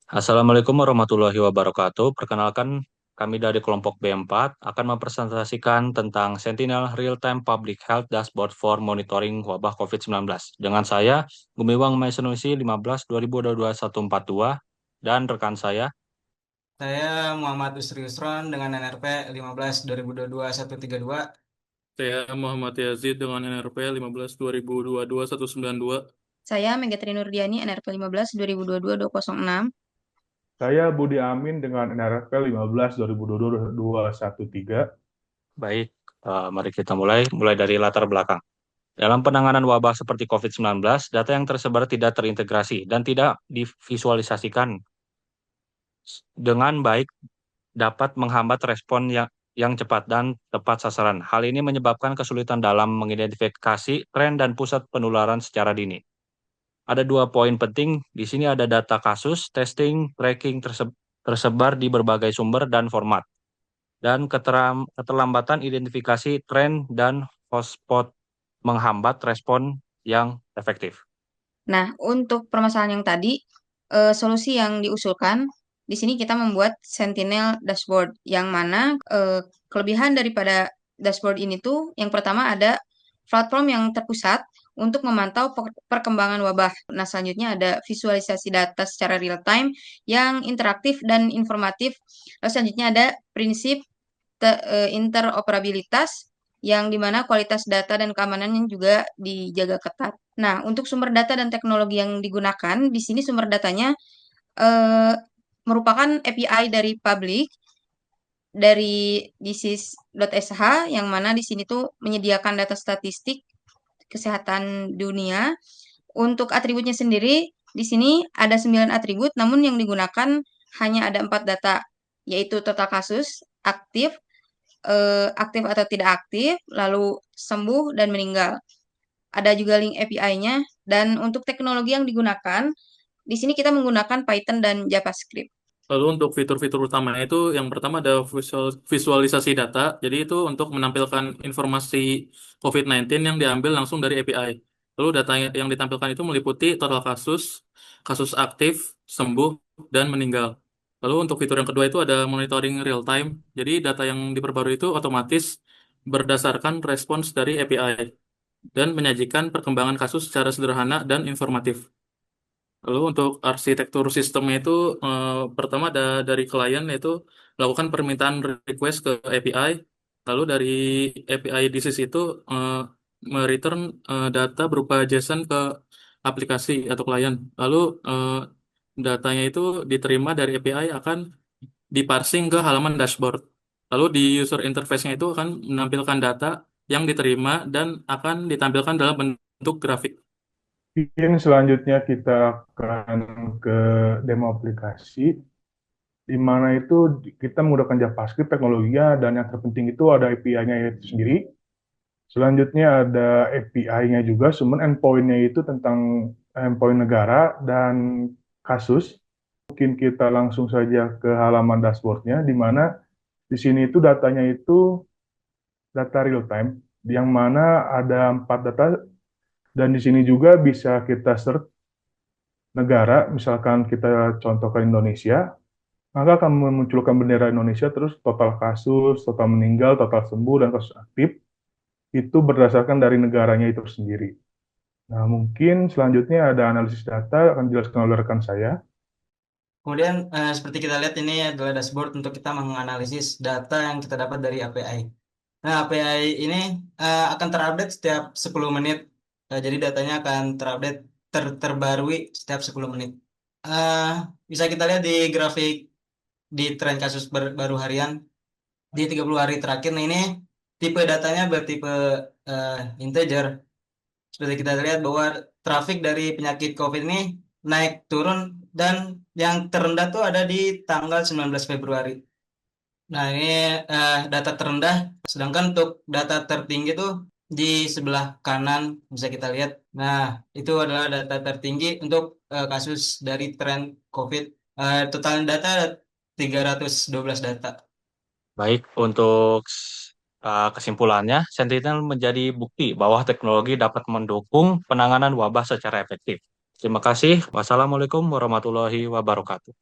Assalamualaikum warahmatullahi wabarakatuh. Perkenalkan, kami dari kelompok B4 akan mempresentasikan tentang Sentinel Real-Time Public Health Dashboard for Monitoring Wabah COVID-19. Dengan saya, Gumiwang Maesanusi 15 2022 142 dan rekan saya. Saya Muhammad Usri Usron dengan NRP 15 2022 132. Saya Muhammad Yazid dengan NRP 15 2022 192. Saya Megatri Nurdiani, NRP 15 2022 206. Saya Budi Amin dengan NRP 15 2022 113. Baik, mari kita mulai dari latar belakang. Dalam penanganan wabah seperti COVID-19, data yang tersebar tidak terintegrasi dan tidak divisualisasikan dengan baik dapat menghambat respon yang cepat dan tepat sasaran. Hal ini menyebabkan kesulitan dalam mengidentifikasi tren dan pusat penularan secara dini. Ada dua poin penting. Di sini ada data kasus, testing, tracking tersebar di berbagai sumber dan format. Dan keterlambatan identifikasi tren dan hotspot menghambat respon yang efektif. Nah, untuk permasalahan yang tadi, solusi yang diusulkan di sini kita membuat Sentinel dashboard yang mana kelebihan daripada dashboard ini tuh yang pertama ada platform yang terpusat untuk memantau perkembangan wabah. Nah, selanjutnya ada visualisasi data secara real time yang interaktif dan informatif. Lalu selanjutnya ada prinsip interoperabilitas yang dimana kualitas data dan keamanannya juga dijaga ketat. Nah, untuk sumber data dan teknologi yang digunakan, di sini sumber datanya eh, merupakan API dari public, dari disease.sh, yang mana di sini tuh menyediakan data statistik kesehatan dunia. Untuk atributnya sendiri, di sini ada 9 atribut, namun yang digunakan hanya ada 4 data, yaitu total kasus, aktif, aktif atau tidak aktif, lalu sembuh dan meninggal. Ada juga link API-nya, dan untuk teknologi yang digunakan, di sini kita menggunakan Python dan JavaScript. Lalu untuk fitur-fitur utamanya itu yang pertama ada visualisasi data. Jadi itu untuk menampilkan informasi COVID-19 yang diambil langsung dari API. Lalu data yang ditampilkan itu meliputi total kasus, kasus aktif, sembuh, dan meninggal. Lalu untuk fitur yang kedua itu ada monitoring real time. Jadi data yang diperbarui itu otomatis berdasarkan respons dari API dan menyajikan perkembangan kasus secara sederhana dan informatif. Lalu untuk arsitektur sistemnya itu pertama ada dari klien yaitu melakukan permintaan request ke API, lalu dari API disease itu mereturn data berupa JSON ke aplikasi atau klien. Lalu datanya itu diterima dari API akan diparsing ke halaman dashboard. Lalu di user interface-nya itu akan menampilkan data yang diterima dan akan ditampilkan dalam bentuk grafik. Mungkin selanjutnya kita akan ke demo aplikasi, di mana itu kita menggunakan JavaScript teknologinya, dan yang terpenting itu ada API-nya itu sendiri. Selanjutnya ada API-nya juga, cuman endpoint-nya itu tentang endpoint negara dan kasus. Mungkin kita langsung saja ke halaman dashboard-nya, di mana di sini itu datanya itu data real time, yang mana ada 4 data, dan di sini juga bisa kita search negara, misalkan kita contohkan Indonesia, maka akan memunculkan bendera Indonesia, terus total kasus, total meninggal, total sembuh, dan kasus aktif, itu berdasarkan dari negaranya itu sendiri. Nah, mungkin selanjutnya ada analisis data, akan dijelaskan oleh rekan saya. Kemudian seperti kita lihat ini adalah dashboard untuk kita menganalisis data yang kita dapat dari API. Nah, API ini akan terupdate setiap 10 menit. Jadi datanya akan terupdate terbarui setiap 10 menit. Eh, Bisa kita lihat di grafik di tren kasus baru harian di 30 hari terakhir. Nah, ini tipe datanya bertipe integer. Seperti kita lihat bahwa trafik dari penyakit COVID ini naik turun, dan yang terendah tuh ada di tanggal 19 Februari. Nah, ini data terendah, sedangkan untuk data tertinggi tuh di sebelah kanan bisa kita lihat. Nah, itu adalah data tertinggi untuk kasus dari tren COVID. Total data ada 312 data. Baik, untuk kesimpulannya, Sentinel menjadi bukti bahwa teknologi dapat mendukung penanganan wabah secara efektif. Terima kasih. Wassalamualaikum warahmatullahi wabarakatuh.